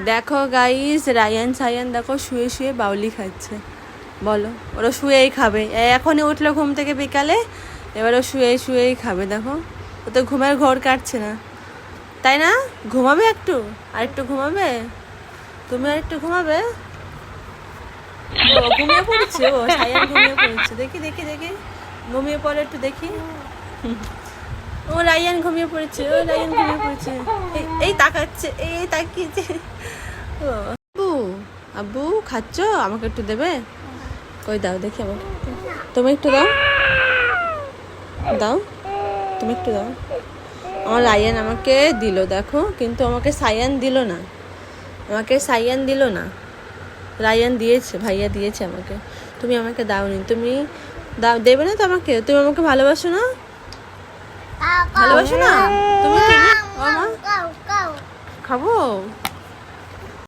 দেখো guys, Ryan Sayan দেখো শুয়ে শুয়ে বাউলি খাচ্ছে। বলো, ওরা শুয়েই খাবে। এখনই উঠলো ঘুম থেকে বিকালে, এবার ও শুয়েই খাবে। দেখো, ও তো ঘুমের ঘোর কাটছে না, তাই না? ঘুমাবে একটু, আর একটু ঘুমাবে। তুমি আর একটু ঘুমাবে। ও ঘুমিয়ে পড়েছে, ও সায়ান ঘুমিয়ে পড়েছে। দেখি দেখি দেখি, ঘুমিয়ে পড়ে একটু দেখি। ও রায়ান ঘুমিয়ে পড়েছে, ও রায়ান ঘুমিয়ে পড়েছে। এই তাকাচ্ছে, এই তাকিয়েছে। ও আব্বু, আব্বু খাচ্ছ? আমাকে একটু দেবে? কই দাও দেখি আমাকে। তুমি একটু দাও, দাও, তুমি একটু দাও। আমার রায়ান আমাকে দিল দেখো, কিন্তু আমাকে সায়ান দিল না। আমাকে সায়ান দিল না, রায়ান দিয়েছে, ভাইয়া দিয়েছে আমাকে। তুমি আমাকে দাওনি, তুমি দাও, দেবে না তো আমাকে? তুমি আমাকে ভালোবাসো না? ভালোবাসো না তুমি? ও মা, খাবো।